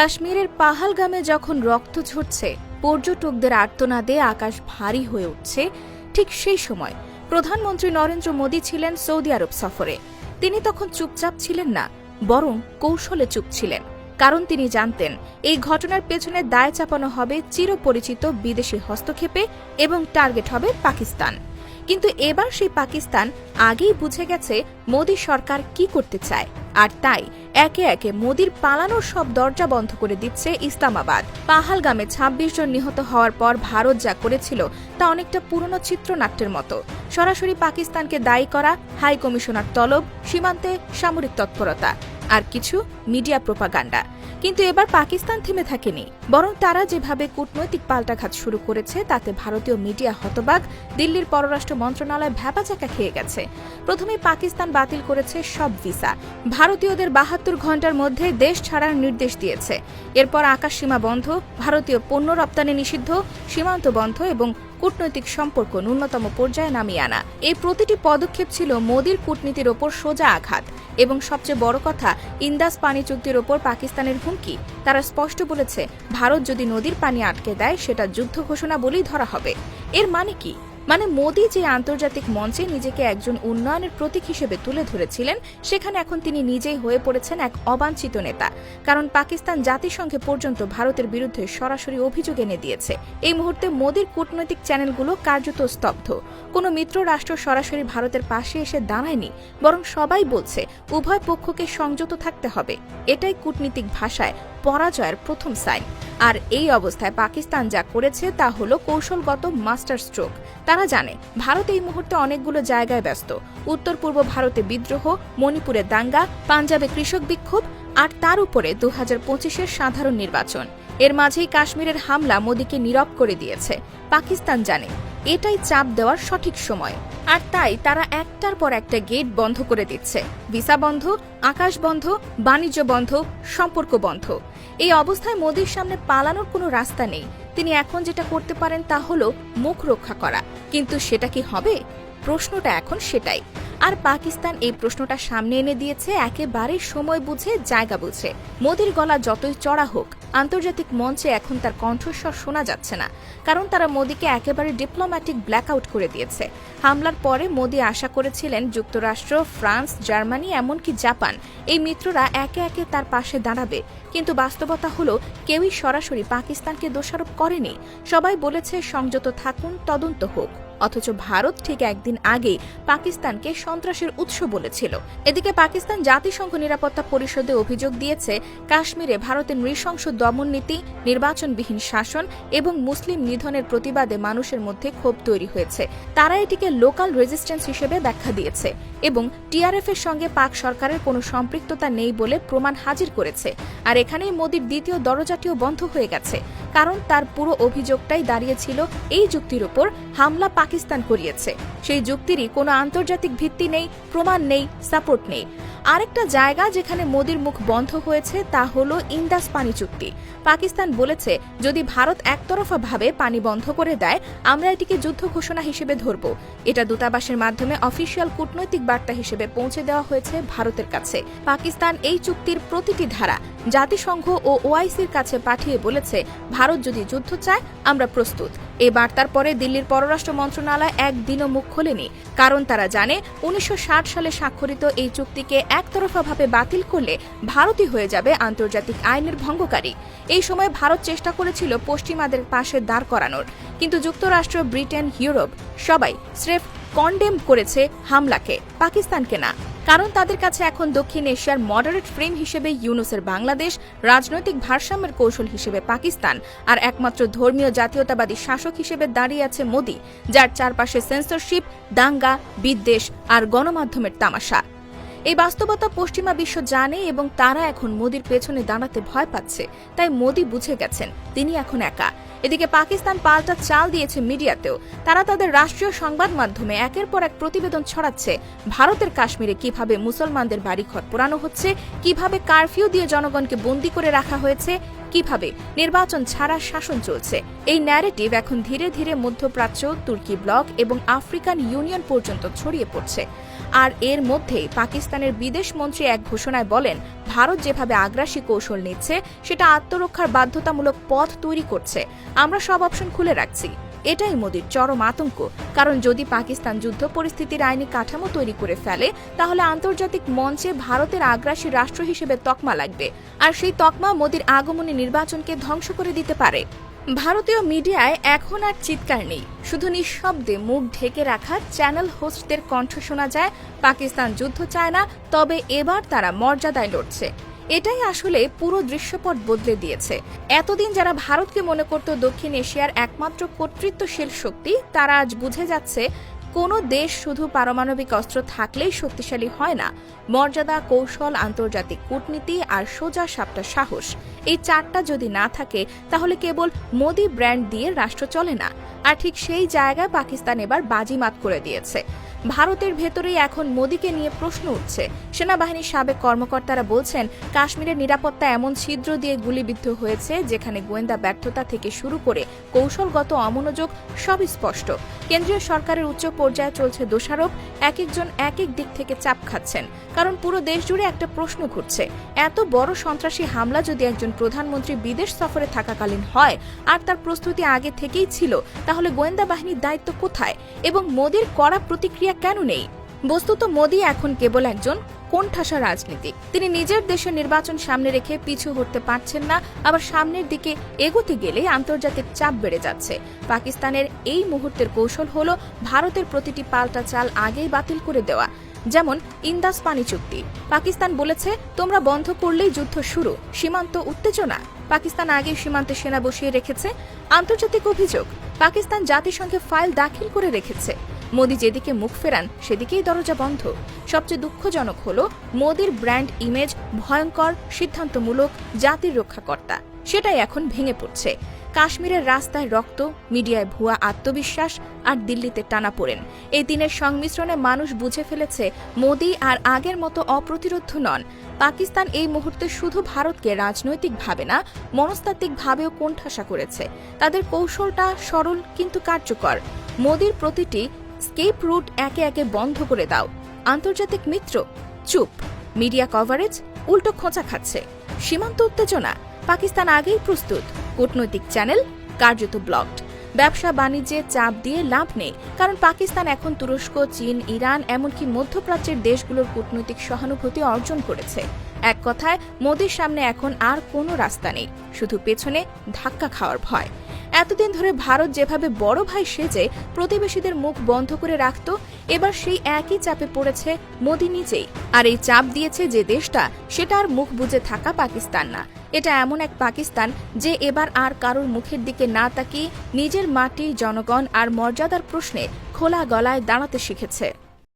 কাশ্মীরের পাহালগামে যখন রক্ত ঝরছে, পর্যটকদের আর্তনাদে আকাশ ভারী হয়ে উঠছে, ঠিক সেই সময় প্রধানমন্ত্রী নরেন্দ্র মোদী ছিলেন সৌদি আরব সফরে। তিনি তখন চুপচাপ ছিলেন না, বরং কৌশলে চুপ ছিলেন। কারণ তিনি জানতেন এই ঘটনার পেছনে দায় চাপানো হবে চিরপরিচিত বিদেশি হস্তক্ষেপে এবং টার্গেট হবে পাকিস্তান। কিন্তু এবার সেই পাকিস্তান আগেই বুঝে গেছে মোদী সরকার কি করতে চায়, আর তাই একে একে মোদীর পালানোর সব দরজা বন্ধ করে দিচ্ছে ইসলামাবাদ। পাহালগামে ২৬ জন নিহত হওয়ার পর ভারত যা করেছিল তা অনেকটা পুরনো চিত্রনাট্যের মতো। সরাসরি পাকিস্তানকে দায়ী করা, হাই কমিশনার তলব, সীমান্তে সামরিক তৎপরতা, আর কিছু মিডিয়া প্রোপাগান্ডা। কিন্তু এবার পাকিস্তান থেমে থাকেনি, বরং তারা যেভাবে কূটনৈতিক পাল্টাঘাত শুরু করেছে তাতে ভারতীয় মিডিয়া হতবাক, দিল্লির পররাষ্ট্র মন্ত্রণালয় ভ্যাবাচাকা খেয়ে গেছে। প্রথমে পাকিস্তান বাতিল করেছে সব ভিসা, ভারতীয়দের ৭২ ঘণ্টার মধ্যে দেশ ছাড়ার নির্দেশ দিয়েছে। এরপর আকাশসীমা বন্ধ, ভারতীয় পণ্য রপ্তানি নিষিদ্ধ, সীমান্ত বন্ধ এবং কূটনৈতিক সম্পর্ক ন্যূনতম পর্যায়ে নামিয়ে আনা। এই প্রতিটি পদক্ষেপ ছিল মোদীর কূটনীতির ওপর সোজা আঘাত। এবং সবচেয়ে বড় কথা, ইন্দাস পানি চুক্তির ওপর পাকিস্তানের হুমকি। তারা স্পষ্ট বলেছে, ভারত যদি নদীর পানি আটকে দেয় সেটা যুদ্ধ ঘোষণা বলেই ধরা হবে। এর মানে কি? মানে মোদী যে আন্তর্জাতিক মঞ্চে নিজেকে একজন উন্নয়নের প্রতীক হিসেবে তুলে ধরেছিলেন, সেখানে এখন তিনি নিজেই হয়ে পড়েছেন এক অবাঞ্ছিত নেতা। কারণ পাকিস্তান জাতিসংঘে পর্যন্ত ভারতের বিরুদ্ধে সরাসরি অভিযোগ এনে দিয়েছে। এই মুহূর্তে মোদীর কূটনৈতিক চ্যানেলগুলো কার্যত স্তব্ধ। কোনো মিত্র রাষ্ট্র সরাসরি ভারতের পাশে এসে দাঁড়ায়নি, বরং সবাই বলছে উভয় পক্ষকে সংযত থাকতে হবে। এটাই কূটনীতিক ভাষায় পরাজয়ের প্রথম সাইন। আর এই অবস্থায় পাকিস্তান যা করেছে তা হলো কৌশলগত মাস্টার স্ট্রোক। তারা জানে ভারত এই মুহূর্তে অনেকগুলো জায়গায় ব্যস্ত। উত্তর পূর্ব ভারতে বিদ্রোহ, মণিপুরে দাঙ্গা, পাঞ্জাবে কৃষক বিক্ষোভ, আর তার উপরে ২০২৫-এর সাধারণ নির্বাচন। এর মাঝেই কাশ্মীরের হামলা মোদীকে নীরব করে দিয়েছে। পাকিস্তান জানে এটাই চাপ দেওয়ার সঠিক সময়, আর তাই তারা একটার পর একটা গেট বন্ধ করে দিচ্ছে। ভিসা বন্ধ, আকাশ বন্ধ, বাণিজ্য বন্ধ, সম্পর্ক বন্ধ। এই অবস্থায় মোদীর সামনে পালানোর কোনো রাস্তা নেই। তিনি এখন যেটা করতে পারেন তা হলো মুখ রক্ষা করা। কিন্তু সেটা কি হবে? প্রশ্নটা এখন সেটাই। আর পাকিস্তান এই প্রশ্নটা সামনে এনে দিয়েছে একেবারে সময় বুঝে, জায়গা বুঝে। মোদীর গলা যতই চড়া হোক, আন্তর্জাতিক মঞ্চে এখন তার কণ্ঠস্বর শোনা যাচ্ছে না। কারণ তারা মোদীকে একেবারে ডিপ্লোম্যাটিক ব্ল্যাকআউট করে দিয়েছে। হামলার পরে মোদী আশা করেছিলেন যুক্তরাষ্ট্র, ফ্রান্স, জার্মানি, এমনকি জাপান, এই মিত্ররা একে একে তার পাশে দাঁড়াবে। কিন্তু বাস্তবতা হলো কেউই সরাসরি পাকিস্তানকে দোষারোপ করেনি। সবাই বলেছে সংযত থাকুন, তদন্ত হোক। অথচ ভারত ঠিক একদিন আগেই পাকিস্তানকে সন্ত্রাসের উৎস বলেছিল। এদিকে পাকিস্তান জাতিসংঘ নিরাপত্তা পরিষদে অভিযোগ দিয়েছে, কাশ্মীরে ভারতের নৃশংস দমন নীতি, নির্বাচনবিহীন শাসন এবং মুসলিম নিধনের প্রতিবাদে মানুষের মধ্যে ক্ষোভ তৈরি হয়েছে। তারা এটিকে লোকাল রেজিস্ট্যান্স হিসেবে ব্যাখ্যা দিয়েছে এবং টিআরএফের সঙ্গে পাক সরকারের কোনো সম্পৃক্ততা নেই বলে প্রমাণ হাজির করেছে। আর এখানেই মোদীর দ্বিতীয় দরজাটিও বন্ধ হয়ে গেছে। কারণ তার পুরো অভিযোগটাই দাঁড়িয়েছিল এই যুক্তির উপর, হামলা পাকিস্তান করিয়েছে। সেই যুক্তিরই কোনো আন্তর্জাতিক ভিত্তি নেই, প্রমাণ নেই, সাপোর্ট নেই। আরেকটা জায়গা যেখানে মোদীর মুখ বন্ধ হয়েছে তা হলো ইন্দাস পানি চুক্তি। পাকিস্তান বলেছে, যদি ভারত একতরফাভাবে পানি বন্ধ করে দেয়, আমরা এটিকে যুদ্ধ ঘোষণা হিসেবে ধরব। এটা দূতাবাসের মাধ্যমে অফিসিয়াল কূটনৈতিক বার্তা হিসেবে পৌঁছে দেওয়া হয়েছে ভারতের কাছে। পাকিস্তান এই চুক্তির প্রতিটি ধারা জাতিসংঘ ও ওআইসির কাছে পাঠিয়ে বলেছে, ভারত যদি যুদ্ধ চায় আমরা প্রস্তুত। এই বার্তার পরে দিল্লির পররাষ্ট্র মন্ত্রণালয় একদিনও মুখ খোলেনি। কারণ তারা জানে ১৯৬০ সালে স্বাক্ষরিত এই চুক্তিকে একতরফাভাবে বাতিল করলে ভারতই হয়ে যাবে আন্তর্জাতিক আইনের ভঙ্গকারী। এই সময় ভারত চেষ্টা করেছিল পশ্চিমাদের পাশে দাঁড় করানোর, কিন্তু যুক্তরাষ্ট্র, ব্রিটেন, ইউরোপ সবাই স্রেফ কন্ডেম করেছে হামলাকে, পাকিস্তানকে না। কারণ তাদের কাছে এখন দক্ষিণ এশিয়ার মডারেট ফ্রেম হিসেবে ইউনূসের বাংলাদেশ, রাজনৈতিক ভারসাম্যের কৌশল হিসেবে পাকিস্তান, আর একমাত্র ধর্মীয় জাতীয়তাবাদী শাসক হিসেবে দাঁড়িয়ে আছে মোদী, যার চারপাশে সেন্সরশিপ, দাঙ্গা, বিদ্বেষ আর গণমাধ্যমের তামাশা। এই বাস্তবতা পশ্চিমা বিশ্ব জানে এবং তারা এখন মোদীর পেছনে দাঁড়াতে ভয় পাচ্ছে। তাই মোদী বুঝে গেছেন তিনি এখন একা। এদিকে পাকিস্তান পাল্টা চাল দিয়েছে মিডিয়াতেও। তারা তাদের রাষ্ট্রীয় সংবাদ মাধ্যমে একের পর এক প্রতিবেদন ছড়াচ্ছে ভারতের কাশ্মীরে কিভাবে মুসলমানদের বাড়িঘর পোড়ানো হচ্ছে, কিভাবে কারফিউ দিয়ে জনগণকে বন্দী করে রাখা হয়েছে, কিভাবে নির্বাচন ছাড়া শাসন চলছে। এই ন্যারেটিভ এখন ধীরে ধীরে মধ্যপ্রাচ্য, তুর্কি ব্লক এবং আফ্রিকান ইউনিয়ন পর্যন্ত ছড়িয়ে পড়ছে। আর এর মধ্যেই পাকিস্তানের বিদেশ মন্ত্রী এক ঘোষণায় বলেন, ভারত যেভাবে আগ্রাসী কৌশল নিচ্ছে সেটা আত্মরক্ষার বাধ্যতামূলক পথ তৈরি করছে। আমরা সব অপশন খুলে রাখছি। এটাই মোদির চরম আতঙ্ক, কারণ যদি পাকিস্তান যুদ্ধ পরিস্থিতির আইনি কাঠামো তৈরি করে ফেলে তাহলে আন্তর্জাতিক মঞ্চে ভারতের আগ্রাসী রাষ্ট্র হিসেবে তকমা লাগবে, আর সেই তকমা মোদির আগমনী নির্বাচনকে ধ্বংস করে দিতে পারে। ভারতীয় মিডিয়ায় এখন আর চিৎকার নেই, শুধু নিঃশব্দে মুখ ঢেকে রাখা চ্যানেল হোস্টদের কণ্ঠ শোনা যায়, পাকিস্তান যুদ্ধ চায় না, তবে এবার তারা মর্যাদায় লড়ছে। এটাই আসলে পুরো দৃশ্যপট বদলে দিয়েছে। এতদিন যারা ভারতকে মনে করত দক্ষিণ এশিয়ার একমাত্র কর্তৃত্বশীল শক্তি, তারা আজ বুঝে যাচ্ছে কোনো দেশ শুধু পারমাণবিক অস্ত্র থাকলেই শক্তিশালী হয় না। মর্যাদা, কৌশল, আন্তর্জাতিক কূটনীতি আর সোজা সাপটা সাহস, এই চারটা যদি না থাকে তাহলে কেবল মোদি ব্র্যান্ড দিয়ে রাষ্ট্র চলে না। আর ঠিক সেই জায়গায় পাকিস্তান এবার বাজিমাত করে দিয়েছে। ভারতের ভেতরেই এখন মোদিকে নিয়ে প্রশ্ন উঠছে। সেনাবাহিনীর সাবেক কর্মকর্তারা বলছেন, কাশ্মীরের নিরাপত্তা এমন ছিদ্র দিয়ে গুলিবিদ্ধ হয়েছে যেখানে গোয়েন্দা ব্যর্থতা থেকে শুরু করে কৌশলগত অমনোযোগ সবই স্পষ্ট। কেন্দ্রীয় সরকারের উচ্চ পর্যায়ে চলছে দোষারোপ, এক একজন এক এক দিক থেকে চাপ খাচ্ছেন, কারণ পুরো দেশ জুড়ে একটা প্রশ্ন ঘুরছে, এত বড় সন্ত্রাসী হামলা যদি একজন প্রধানমন্ত্রী বিদেশ সফরে থাকাকালীন হয় আর তার প্রস্তুতি আগে থেকেই ছিল, তাহলে গোয়েন্দা বাহিনীর দায়িত্ব কোথায় এবং মোদির কড়া প্রতিক্রিয়া কেন নেই? বস্তুত মোদি এখন কেবল একজন কোণঠাসা রাজনীতিক। তিনি নিজের দেশের নির্বাচন সামনে রেখে পিছু হটতে পারছেন না, আবার সামনের দিকে এগোতে গেলে আন্তর্জাতিক চাপ বেড়ে যাচ্ছে। পাকিস্তানের এই মুহূর্তের কৌশল হলো ভারতের প্রতিটি পাল্টা চাল আগেই বাতিল করে দেওয়া। যেমন ইন্দাস পানি চুক্তি, পাকিস্তান বলেছে তোমরা বন্ধ করলেই যুদ্ধ শুরু। সীমান্ত উত্তেজনা, পাকিস্তান আগেই সীমান্তে সেনা বসিয়ে রেখেছে। আন্তর্জাতিক অভিযোগ, পাকিস্তান জাতিসংঘে ফাইল দাখিল করে রেখেছে। মোদি যেদিকে মুখ ফেরান সেদিকেই দরজা বন্ধ। সবচেয়ে দুঃখজনক হলো মোদির ব্র্যান্ড ইমেজ ভয়ঙ্কর, সিদ্ধান্তমূলক, জাতির রক্ষাকর্তা, সেটাই এখন ভেঙে পড়ছে। কাশ্মীরের রাস্তায় রক্ত, মিডিয়ায় ভুয়া আত্মবিশ্বাস আর দিল্লিতে টানাপোড়েন, এই দিনের সংমিশ্রণে মানুষ বুঝে ফেলেছে মোদি আর আগের মতো অপ্রতিরোধ্য নন। পাকিস্তান এই মুহূর্তে শুধু ভারতকে রাজনৈতিকভাবে না, মনস্তাত্ত্বিকভাবেও কোণঠাসা করেছে। তাদের কৌশলটা সরল কিন্তু কার্যকর। মোদির প্রতিটি স্কেপ রুট একে একে বন্ধ করে দাও। আন্তর্জাতিক মিত্র চুপ, মিডিয়া কভারেজ উল্টো খোঁচা খাচ্ছে। সীমান্ত উত্তেজনা, পাকিস্তান আগেই প্রস্তুত, কূটনৈতিক চ্যানেল কার্যত ব্লকড। ব্যবসা বাণিজ্যে চাপ দিয়ে লাভ নেই, কারণ পাকিস্তান এখন তুরস্ক, চীন, ইরান এমনকি মধ্যপ্রাচ্যের দেশগুলোর কূটনৈতিক সহানুভূতি অর্জন করেছে। এক কথায় মোদির সামনে এখন আর কোনো রাস্তা নেই, শুধু পেছনে ধাক্কা খাওয়ার ভয়। এতদিন ধরে ভারত যেভাবে বড় ভাই সেজে প্রতিবেশীদের মুখ বন্ধ করে রাখত, এবার সেই একই চাপে পড়েছে মোদি নিজেই। আর এই চাপ দিয়েছে যে দেশটা, সেটা আর মুখ বুজে থাকা পাকিস্তান না। এটা এমন এক পাকিস্তান যে এবার আর কারোর মুখের দিকে না তাকিয়ে নিজের মাটি, জনগণ আর মর্যাদার প্রশ্নে খোলা গলায় দাঁড়াতে শিখেছে।